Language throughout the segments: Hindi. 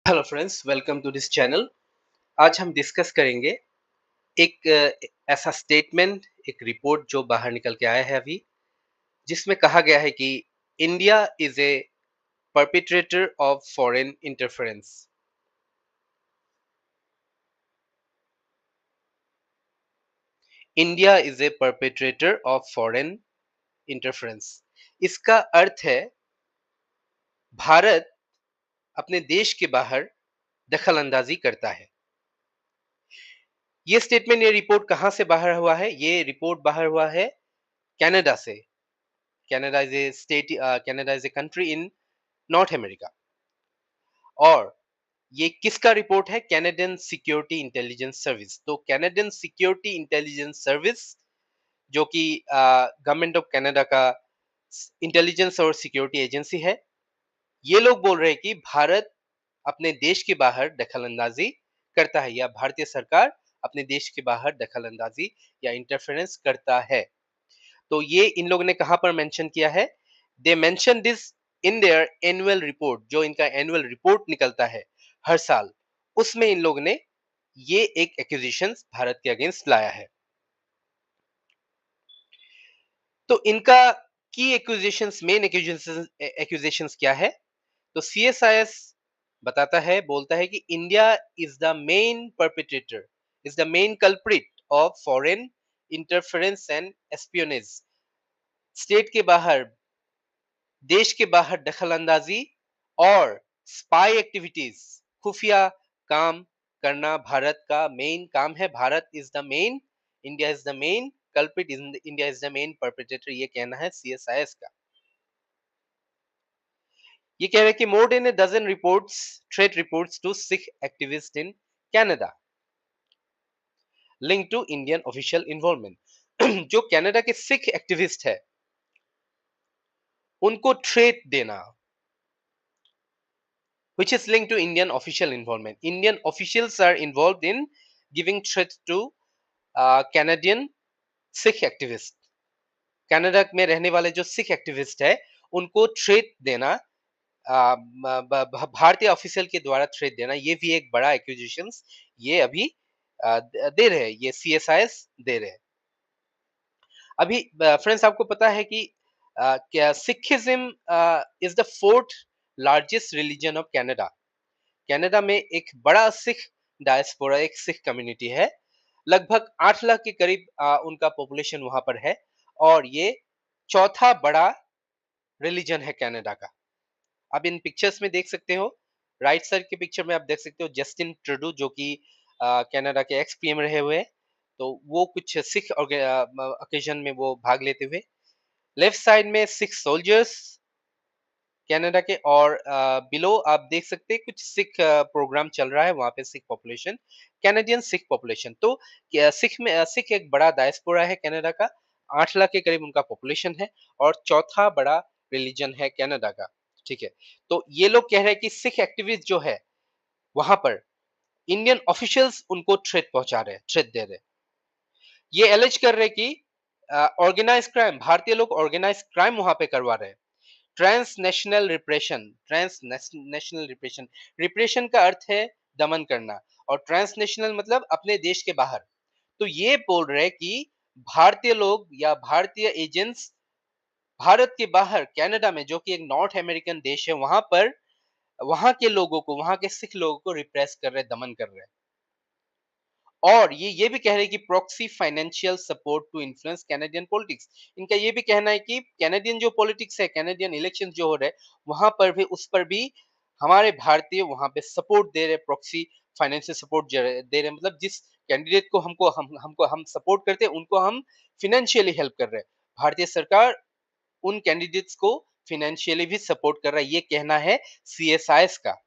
Hello friends, welcome to this channel. आज हम डिस्कस करेंगे एक ऐसा स्टेटमेंट, एक रिपोर्ट जो बाहर निकल के आया है अभी, जिसमें कहा गया है कि India is a perpetrator of foreign interference. India is a perpetrator of foreign interference. इसका अर्थ है भारत अपने देश के बाहर दखल अंदाजी करता है। ये स्टेटमेंट, ये रिपोर्ट कहाँ से बाहर हुआ है? ये रिपोर्ट बाहर हुआ है कनाडा से। Canada is a state, Canada is a country in north America. और ये किसका रिपोर्ट है? Canadian security intelligence service. तो कैनेडियन सिक्योरिटी इंटेलिजेंस सर्विस, जो कि गवर्नमेंट ऑफ कनाडा का इंटेलिजेंस और सिक्योरिटी एजेंसी है, ये लोग बोल रहे हैं कि भारत अपने देश के बाहर दखल अंदाजी करता है, या भारतीय सरकार अपने देश के बाहर दखल अंदाजी या इंटरफेरेंस करता है। तो ये इन लोगों ने कहां पर मेंशन किया है? They mention this in their annual report. जो इनका एनुअल रिपोर्ट निकलता है हर साल, उसमें इन लोगों ने ये एक एक्यूजिशन भारत के अगेंस्ट लाया है। तो इनका की एक्यूजिशंस, मेन एक्यूजिशंस क्या है? तो सीएसआईएस बताता है, बोलता है कि India is the main perpetrator, is the main culprit of foreign interference and espionage. State के बाहर, देश के बाहर दखल अंदाजी और स्पाई एक्टिविटीज, खुफिया काम करना भारत का मेन काम है। Bharat is the main, India is the main culprit, India is the main perpetrator, ये कहना है सीएसआईएस का। ये कह रहे हैं कि more than a dozen reports, threat reports to Sikh activist in Canada link to Indian official involvement. जो कनाडा के सिख एक्टिविस्ट है, उनको थ्रेट देना, which is linked to Indian official involvement. Indian officials are involved in giving threats to Canadian Sikh activists. Canada में रहने वाले जो सिख एक्टिविस्ट है, उनको थ्रेट देना, भारतीय ऑफिशियल के द्वारा थ्रेट देना, ये भी एक बड़ा एक्यूजिशन ये अभी दे रहे हैं, ये सीएसआईएस दे रहे हैं। अभी फ्रेंड्स, आपको पता है कि क्या Sikhism is the fourth largest religion of Canada. Canada में एक बड़ा सिख डायस्पोरा, एक सिख कम्युनिटी है। लगभग 8 लाख के करीब उनका पॉपुलेशन वहां पर है, और ये चौथा बड़ा रिलीजन है कनाडा का। आप इन पिक्चर्स में देख सकते हो, राइट साइड के पिक्चर में आप देख सकते हो जस्टिन ट्रूडो, जो कि कनाडा के एक्स पीएम रहे हुए हैं। तो वो कुछ सिख ओकेजन में वो भाग लेते हुए। लेफ्ट साइड में सिख सोल्जर्स कनाडा के, और बिलो आप देख सकते हैं कुछ सिख प्रोग्राम चल रहा है वहां पे, Sikh population, Canadian Sikh population. तो सिख में सिख एक बड़ा डायस्पोरा है कनाडा का, 8 लाख के करीब उनका पॉपुलेशन है, और चौथा बड़ा रिलीजन है कनाडा का। ठीक है, तो ये लोग कह रहे हैं कि सिख एक्टिविस्ट जो है वहां पर, इंडियन ऑफिशियल्स उनको थ्रेट पहुंचा रहे हैं, थ्रेट दे रहे हैं। ये एलिज कर रहे हैं कि ऑर्गेनाइज क्राइम, भारतीय लोग ऑर्गेनाइज क्राइम वहां पे करवा रहे हैं। Transnational repression, transnational repression, repression का अर्थ है दमन करना, और ट्रांसनेशनल मतलब अपने देश के बाहर। तो ये बोल रहे कि भारतीय लोग या भारतीय एजेंट्स भारत के बाहर कनाडा में, जो कि एक नॉर्थ अमेरिकन देश है, वहां पर वहां के लोगों को, वहां के सिख लोगों को रिप्रेस कर रहे, दमन कर रहे हैं। और ये भी कह रहे हैं कि proxy financial support to influence Canadian politics. इनका ये भी कहना है कि कैनेडियन जो पॉलिटिक्स है, कैनेडियन इलेक्शन जो हो रहे हैं, वहां पर भी, उस पर भी हमारे भारतीय वहां पे सपोर्ट दे रहे, प्रॉक्सी फाइनेंशियल सपोर्ट दे रहे, मतलब जिस कैंडिडेट को हम सपोर्ट करते हैं, उनको हम फिनेंशियली हेल्प कर रहे हैं। भारतीय सरकार उन कैंडिडेट्स को फिनेंशियली भी सपोर्ट कर रहा है, ये कहना है सीएसआईएस का।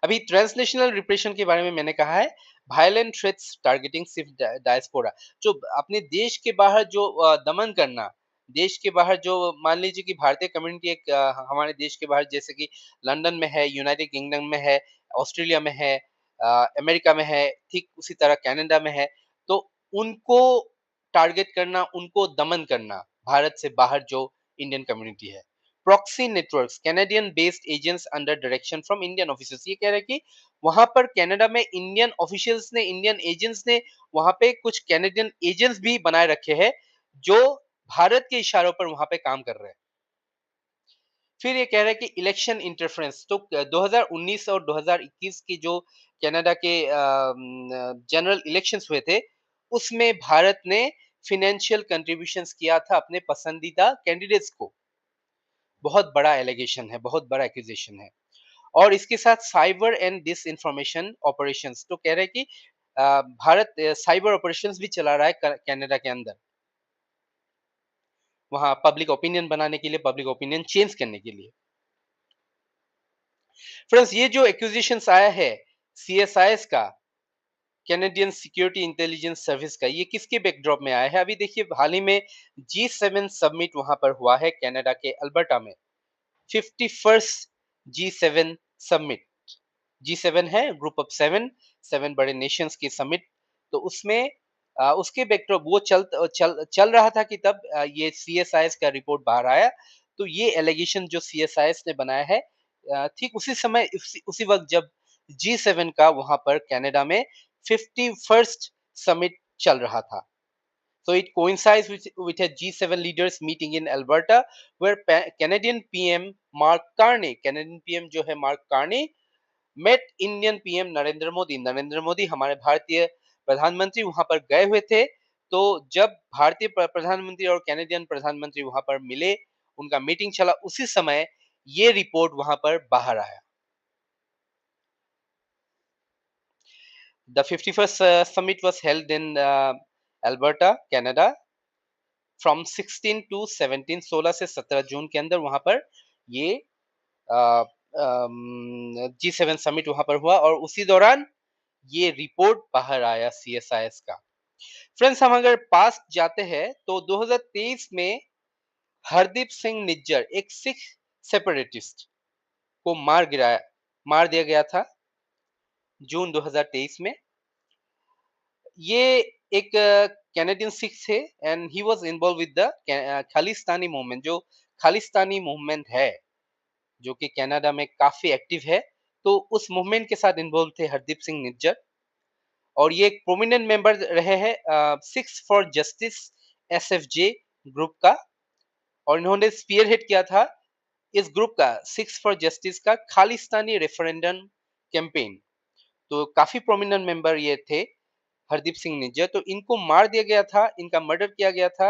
अभी ट्रांसनेशनल रिप्रेशन के बारे में मैंने कहा है, वायलेंट थ्रेट्स टारगेटिंग सिर्फ डायस्पोरा, जो अपने देश के बाहर जो दमन करना, देश के बाहर जो, मान लीजिए कि भारतीय कम्युनिटी एक हमारे देश के बाहर, जैसे कि लंदन में है, यूनाइटेड किंगडम में है, ऑस्ट्रेलिया में है, अमेरिका में है, ठीक उसी तरह कनाडा में है। तो उनको टारगेट करना, उनको दमन करना, भारत से बाहर जो इंडियन कम्युनिटी है। Proxy networks Canadian based agents under direction from Indian officers. ये कह रहे हैं कि वहां पर कनाडा में इंडियन ऑफिशियल्स ने, इंडियन एजेंट्स ने वहां पे कुछ कैनेडियन एजेंट्स भी बनाए रखे हैं जो भारत के इशारों पर वहां पे काम कर रहे हैं। फिर ये कह रहे हैं कि इलेक्शन इंटरफेरेंस, तो 2019 और 2021 की जो कनाडा के जनरल इलेक्शंस हुए थे, उसमें भारत ने फाइनेंशियल कंट्रीब्यूशंस किया था अपने पसंदीदा कैंडिडेट्स को। बहुत बड़ा एलिगेशन है, बहुत बड़ा एक्यूजेशन है। और इसके साथ cyber and disinformation operations, तो कह रहे हैं कि भारत साइबर ऑपरेशंस भी चला रहा है कनाडा के अंदर, वहां पब्लिक ओपिनियन बनाने के लिए, पब्लिक ओपिनियन चेंज करने के लिए। फ्रेंड्स, ये जो एक्यूजिशंस आया है सीएसआईएस का, कैनेडियन सिक्योरिटी इंटेलिजेंस सर्विस का, ये किसके बैकड्रॉप में आया है? अभी देखिए, हाल ही में G7 समिट वहां पर हुआ है कनाडा के अल्बर्टा में, 51st G7 समिट। G7 है ग्रुप ऑफ सेवन, सेवन बड़े नेशंस की समिट। तो उसमें उसके बैकड्रॉप वो चल रहा था कि तब ये सीएसआईएस का रिपोर्ट बाहर आया। तो ये एलिगेशन जो सीएसआईएस ने बनाया है, ठीक उसी समय, उसी वक्त जब G7 का वहां पर कनाडा में 51st समिट चल रहा था। So it coincides with a G7 leaders meeting in Alberta, where Canadian PM Mark Carney, Canadian PM जो है mark Carney, met Indian PM Narendra Modi. Narendra Modi हमारे भारतीय प्रधानमंत्री वहां पर गए हुए थे। तो जब भारतीय प्रधानमंत्री और कैनेडियन प्रधानमंत्री वहां पर मिले, उनका मीटिंग चला, उसी समय ये रिपोर्ट वहां पर बाहर आया। The 51st summit was held in Alberta, Canada, from 16 to 17, 16 से 17 जून के अंदर वहां पर ये G7 समिट वहां पर हुआ, और उसी दौरान ये रिपोर्ट बाहर आया सीएसआईएस का। फ्रेंड्स, हम अगर पास जाते हैं तो 2023 में हरदीप सिंह निज्जर, एक सिख सेपरेटिस्ट को मार दिया गया था जून 2023 में। ये एक कैनेडियन सिख थे, and he was involve with the Khalistani movement. जो खालिस्तानी मूवमेंट है, जो कि कनाडा में काफी एक्टिव है, तो उस मूवमेंट के साथ इन्वॉल्व थे हरदीप सिंह निज्जर। और ये एक प्रोमिनेंट मेंबर रहे हैं six for justice SFJ group का, और इन्होंने स्पीयरहेड किया था इस ग्रुप का, सिक्स फॉर जस्टिस का खालिस्तानी रेफरेंडम कैंपेन। तो काफी प्रोमिनेंट मेंबर ये थे हरदीप सिंह निज्जर। तो इनको मार दिया गया था, इनका मर्डर किया गया था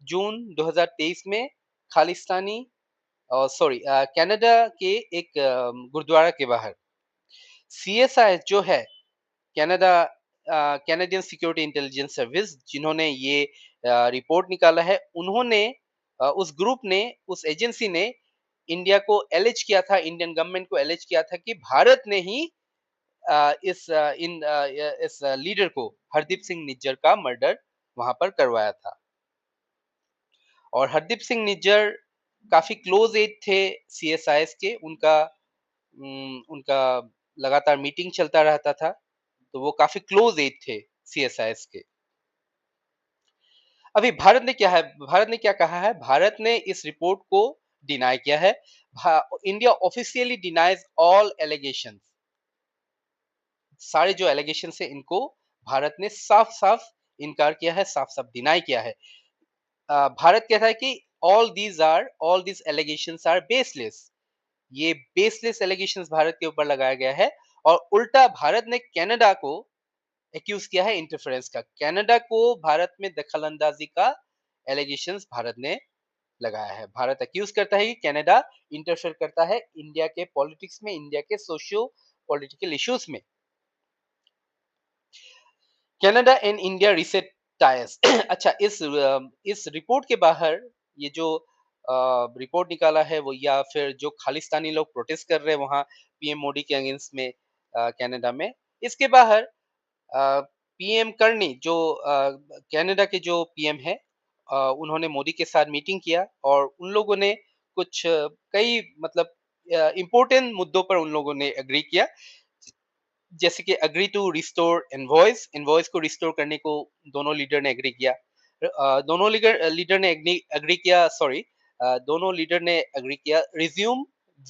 जून 2023 में खालिस्तानी, सॉरी, कनाडा के एक गुरुद्वारा के बाहर। सीएसआई जो है Canada, Canadian security intelligence service, जिन्होंने ये रिपोर्ट निकाला है, उन्होंने उस ग्रुप ने, उस एजेंसी ने इंडिया को एलिज किया था, इंडियन गवर्नमेंट को एलिज किया था कि भारत ने ही इस लीडर को, हरदीप सिंह निज्जर का मर्डर वहां पर करवाया था। और हरदीप सिंह निज्जर काफी क्लोज एज थे सीएसआईएस के, उनका लगातार मीटिंग चलता रहता था, तो वो काफी क्लोज एज थे सीएसआईएस के। अभी भारत ने क्या है, भारत ने क्या कहा है? भारत ने इस रिपोर्ट को डिनाई किया है। India officially denies all allegations. सारे जो एलिगेशन है, इनको भारत ने साफ साफ इनकार किया है, साफ साफ डिनाई किया है। भारत कहता है कि all these allegations are baseless. ये बेसलेस एलिगेशंस भारत के ऊपर लगाया गया है। और उल्टा भारत ने कनाडा को एक्यूज किया है इंटरफेरेंस का। कनाडा को भारत में दखलंदाजी का एलिगेशंस भारत ने लगाया है। भारत एक्यूज करता है कि कनाडा इंटरफेयर करता है इंडिया के पॉलिटिक्स में, इंडिया के सोशियो पॉलिटिकल इश्यूज में। Canada and India reset tyres. अच्छा, इस रिपोर्ट के बाहर ये जो रिपोर्ट निकाला है, वो या फिर जो खालिस्तानी लोग प्रोटेस्ट कर रहे हैं वहां पीएम मोदी के अगेंस्ट में कनाडा में, इसके बाहर पीएम करनी, जो कनाडा के जो पीएम है, उन्होंने मोदी के साथ मीटिंग किया, और उन लोगों ने कुछ कई मतलब इम्पोर्टेंट मुद्दों पर उन लोगों ने एग्री किया। जैसे कि agree to restore invoice, invoice को रिस्टोर करने को दोनों लीडर ने एग्री किया। दोनों लीडर ने एग्री किया, सॉरी, दोनों लीडर ने एग्री किया resume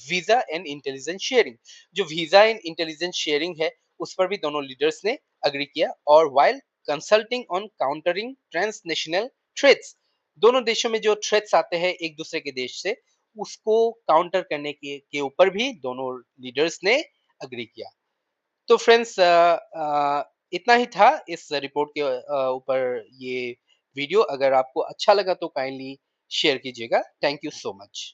visa and intelligence sharing. जो वीजा एंड इंटेलिजेंस शेयरिंग है उस पर भी दोनों लीडर्स ने एग्री किया। और while consulting on countering transnational threats, दोनों देशों में जो थ्रेट्स आते हैं एक दूसरे के देश से, उसको काउंटर करने के ऊपर भी दोनों लीडर्स ने एग्री किया। तो फ्रेंड्स इतना ही था इस रिपोर्ट के ऊपर ये वीडियो। अगर आपको अच्छा लगा तो काइंडली शेयर कीजिएगा। Thank you so much.